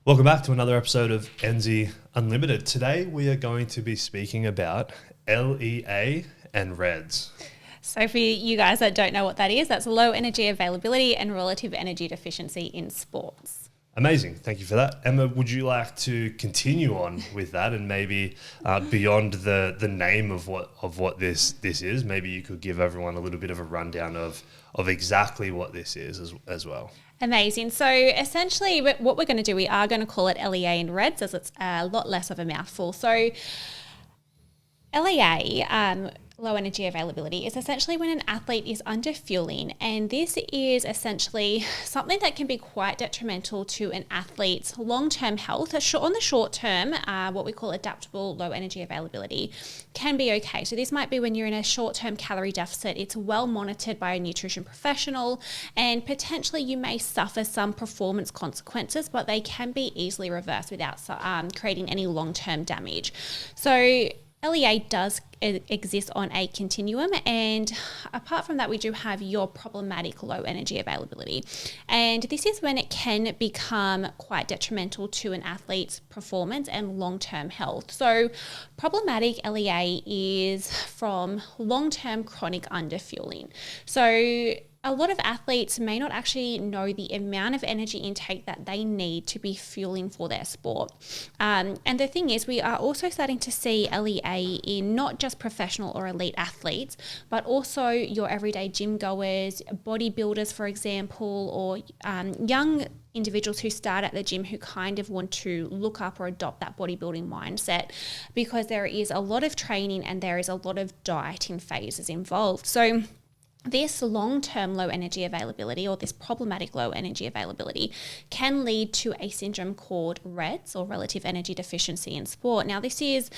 Welcome back to another episode of NZ Unlimited. Today we are going to be speaking about LEA and REDS. So for you guys that don't know what that is, that's low energy availability and relative energy deficiency in sports. Amazing. Thank you for that. Emma, would you like to continue on with that and maybe beyond the name of what this is, maybe you could give everyone a little bit of a rundown of exactly what this is as well. Amazing. So essentially what we're going to do, we are going to call it LEA and REDS as it's a lot less of a mouthful. So LEA, low energy availability, is essentially when an athlete is underfueling, and this is essentially something that can be quite detrimental to an athlete's long-term health. On the short term, what we call adaptable low energy availability can be okay. So this might be when you're in a short-term calorie deficit, it's well monitored by a nutrition professional, and potentially you may suffer some performance consequences, but they can be easily reversed without creating any long-term damage. So LEA does exist on a continuum, and apart from that we do have your problematic low energy availability, and this is when it can become quite detrimental to an athlete's performance and long-term health. So problematic LEA is from long-term chronic underfueling. So a lot of athletes may not actually know the amount of energy intake that they need to be fueling for their sport. And the thing is, we are also starting to see LEA in not just professional or elite athletes, but also your everyday gym goers, bodybuilders, for example, or young individuals who start at the gym who kind of want to look up or adopt that bodybuilding mindset, because there is a lot of training and there is a lot of dieting phases involved. So this long-term low energy availability, or this problematic low energy availability, can lead to a syndrome called REDS, or relative energy deficiency in sport. Now, this is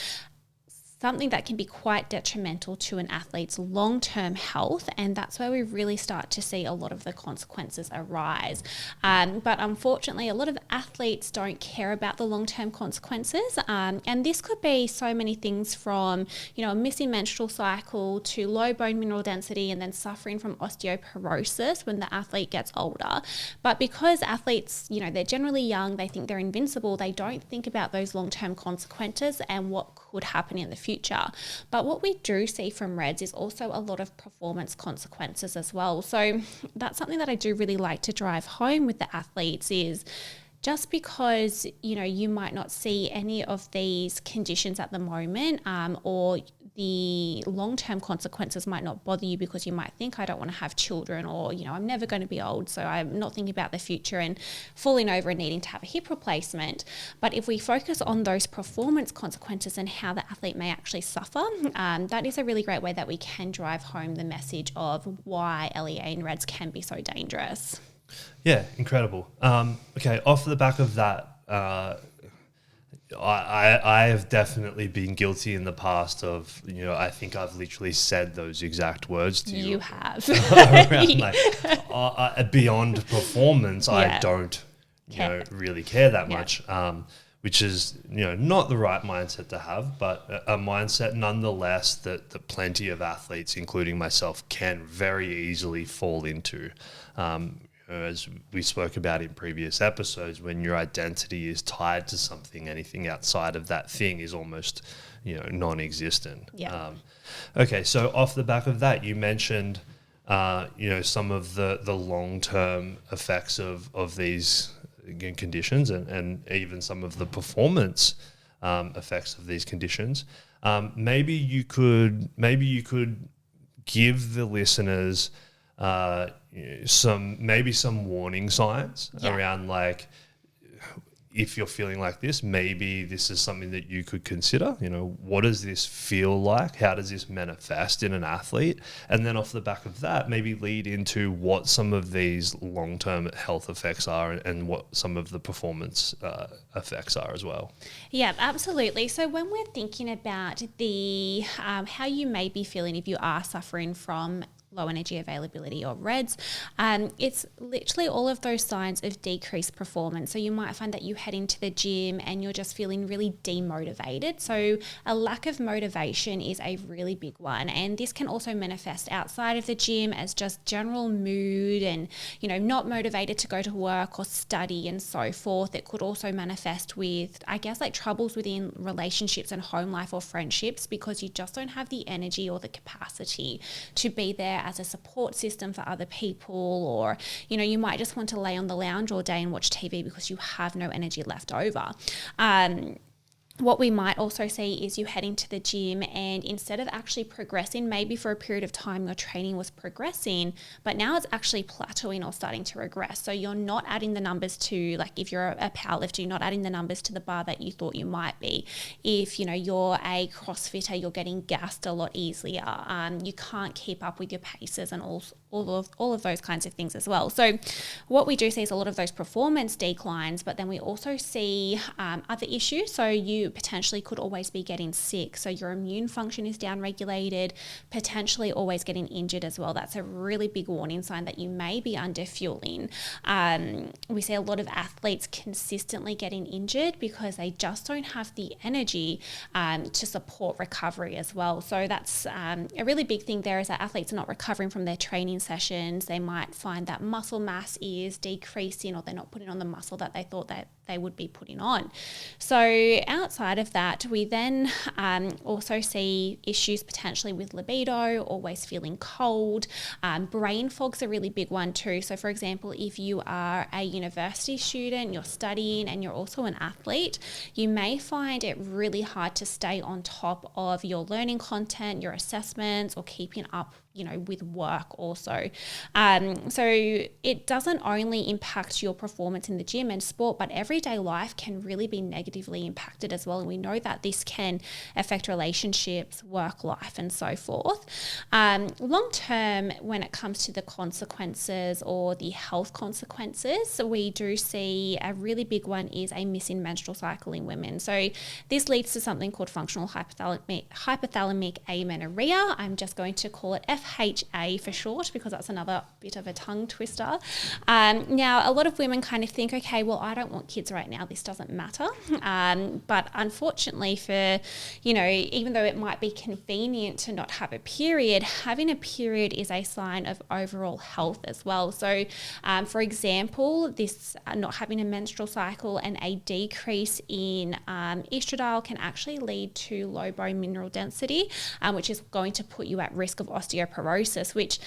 something that can be quite detrimental to an athlete's long-term health, and that's where we really start to see a lot of the consequences arise. But unfortunately, a lot of athletes don't care about the long-term consequences, and this could be so many things from, a missing menstrual cycle to low bone mineral density, and then suffering from osteoporosis when the athlete gets older. But because athletes, they're generally young, they think they're invincible, they don't think about those long-term consequences and what could happen in the future. But what we do see from REDS is also a lot of performance consequences as well. So that's something that I do really like to drive home with the athletes, is just because, you might not see any of these conditions at the moment, or the long-term consequences might not bother you because you might think, I don't want to have children, or, I'm never going to be old, so I'm not thinking about the future and falling over and needing to have a hip replacement. But if we focus on those performance consequences and how the athlete may actually suffer, that is a really great way that we can drive home the message of why LEA and REDS can be so dangerous. Yeah, incredible. Okay, off the back of that, I have definitely been guilty in the past of, I think I've literally said those exact words to you. You have. Around beyond performance, yeah. I don't really care that much, which is, not the right mindset to have, but a mindset nonetheless that plenty of athletes, including myself, can very easily fall into. As we spoke about in previous episodes, when your identity is tied to something, anything outside of that thing is almost, non-existent. Yeah. Okay, so off the back of that, you mentioned, some of the long-term effects of these conditions, and even some of the performance effects of these conditions. Maybe you could give the listeners some warning signs around, like, if you're feeling like this, maybe this is something that you could consider. What does this feel like? How does this manifest in an athlete? And then off the back of that, maybe lead into what some of these long-term health effects are and what some of the performance effects are as well. Yeah, absolutely. So when we're thinking about the how you may be feeling if you are suffering from low energy availability or REDS, it's literally all of those signs of decreased performance. So you might find that you head into the gym and you're just feeling really demotivated. So a lack of motivation is a really big one. And this can also manifest outside of the gym as just general mood and, not motivated to go to work or study and so forth. It could also manifest with, like troubles within relationships and home life or friendships, because you just don't have the energy or the capacity to be there as a support system for other people, or you might just want to lay on the lounge all day and watch TV because you have no energy left over. What we might also see is you heading to the gym and instead of actually progressing, maybe for a period of time your training was progressing, but now it's actually plateauing or starting to regress. So you're not adding the numbers to, like if you're a powerlifter, you're not adding the numbers to the bar that you thought you might be. If you're a CrossFitter, you're getting gassed a lot easier. You can't keep up with your paces and all of those kinds of things as well. So what we do see is a lot of those performance declines, but then we also see other issues. So you potentially could always be getting sick. So your immune function is downregulated, potentially always getting injured as well. That's a really big warning sign that you may be underfueling. We see a lot of athletes consistently getting injured because they just don't have the energy to support recovery as well. So that's a really big thing there, is that athletes are not recovering from their training sessions. They might find that muscle mass is decreasing, or they're not putting on the muscle that they thought that they would be putting on. So outside of that, we then also see issues potentially with libido, always feeling cold. Brain fog's a really big one too. So for example, if you are a university student, you're studying and you're also an athlete, you may find it really hard to stay on top of your learning content, your assessments, or keeping up with work also. So it doesn't only impact your performance in the gym and sport, but everyday life can really be negatively impacted as well. And we know that this can affect relationships, work life, and so forth. Long term, when it comes to the consequences or the health consequences, we do see a really big one is a missing menstrual cycle in women. So this leads to something called functional hypothalamic amenorrhea. I'm just going to call it FHA for short, because that's another bit of a tongue twister. Now, a lot of women kind of think, okay, well, I don't want kids right now, this doesn't matter. But unfortunately for, even though it might be convenient to not have a period, having a period is a sign of overall health as well. So, for example, this not having a menstrual cycle and a decrease in estradiol can actually lead to low bone mineral density, which is going to put you at risk of osteoporosis, which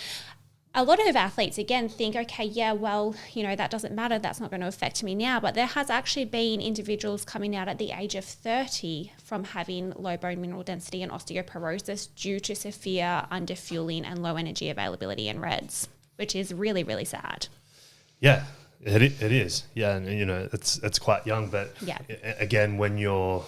a lot of athletes, again, think, okay, yeah, well, that doesn't matter. That's not going to affect me now. But there has actually been individuals coming out at the age of 30 from having low bone mineral density and osteoporosis due to severe underfueling and low energy availability and REDS, which is really, really sad. Yeah, it is. Yeah, and it's quite young. But yeah, again, when you're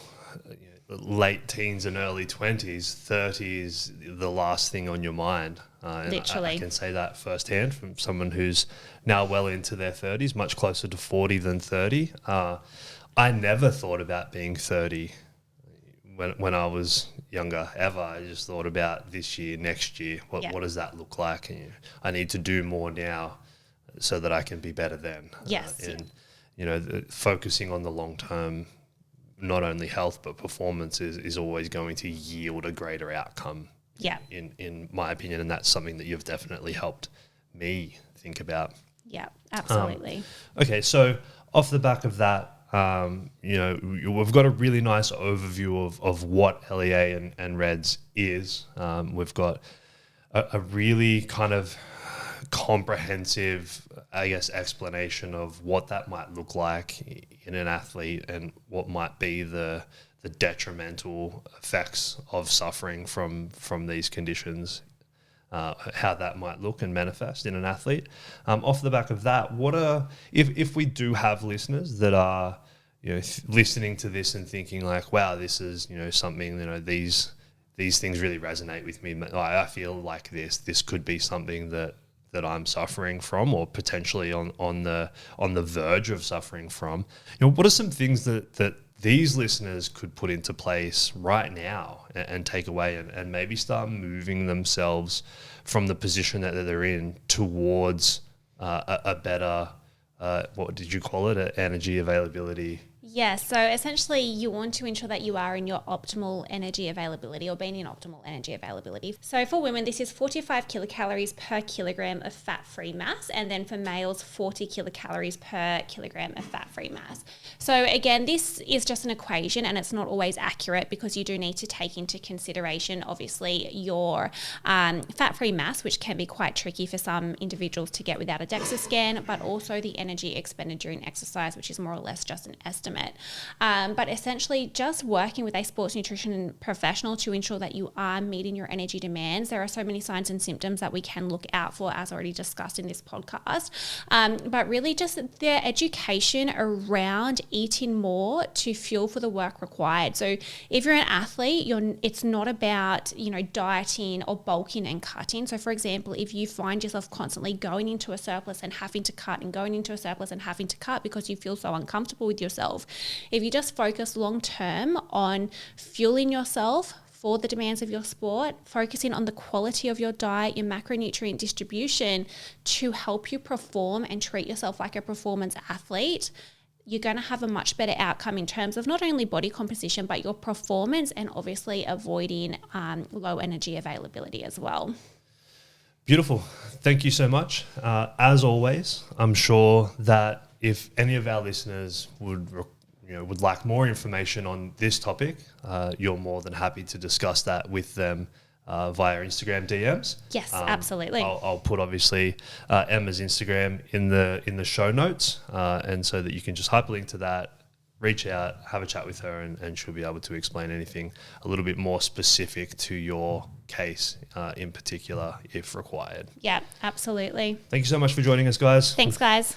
late teens and early 20s, 30 is the last thing on your mind. Literally. I can say that firsthand from someone who's now well into their 30s, much closer to 40 than 30. I never thought about being 30 when I was younger, ever. I just thought about this year, next year, what does that look like? And I need to do more now so that I can be better then. Yes. Focusing on the long term, not only health but performance is always going to yield a greater outcome. Yeah. In my opinion, and that's something that you've definitely helped me think about. Yeah, absolutely. Okay, so off the back of that, we've got a really nice overview of what LEA and REDS is. We've got a really kind of comprehensive, explanation of what that might look like in an athlete and what might be the detrimental effects of suffering from these conditions, how that might look and manifest in an athlete. Off the back of that, if we do have listeners that are listening to this and thinking like, wow, this is something, these things really resonate with me. I feel like this could be something that I'm suffering from, or potentially on the verge of suffering from. What are some things that these listeners could put into place right now and take away and maybe start moving themselves from the position that they're in towards a better, what did you call it, energy availability? Yeah, so essentially you want to ensure that you are in your optimal energy availability or being in optimal energy availability. So for women, this is 45 kilocalories per kilogram of fat-free mass, and then for males, 40 kilocalories per kilogram of fat-free mass. So again, this is just an equation and it's not always accurate because you do need to take into consideration, obviously, your fat-free mass, which can be quite tricky for some individuals to get without a DEXA scan, but also the energy expended during exercise, which is more or less just an estimate. But essentially just working with a sports nutrition professional to ensure that you are meeting your energy demands. There are so many signs and symptoms that we can look out for, as already discussed in this podcast. But really just the education around eating more to fuel for the work required. So if you're an athlete, it's not about, dieting or bulking and cutting. So for example, if you find yourself constantly going into a surplus and having to cut and going into a surplus and having to cut because you feel so uncomfortable with yourself, if you just focus long term on fueling yourself for the demands of your sport, focusing on the quality of your diet, your macronutrient distribution to help you perform and treat yourself like a performance athlete, you're going to have a much better outcome in terms of not only body composition, but your performance and obviously avoiding low energy availability as well. Beautiful. Thank you so much. As always, I'm sure that if any of our listeners would like more information on this topic, you're more than happy to discuss that with them via Instagram DMs. Yes, absolutely. I'll put obviously Emma's Instagram in the show notes, and so that you can just hyperlink to that, reach out, have a chat with her, and she'll be able to explain anything a little bit more specific to your case in particular if required. Yeah, absolutely. Thank you so much for joining us, guys. Thanks, guys.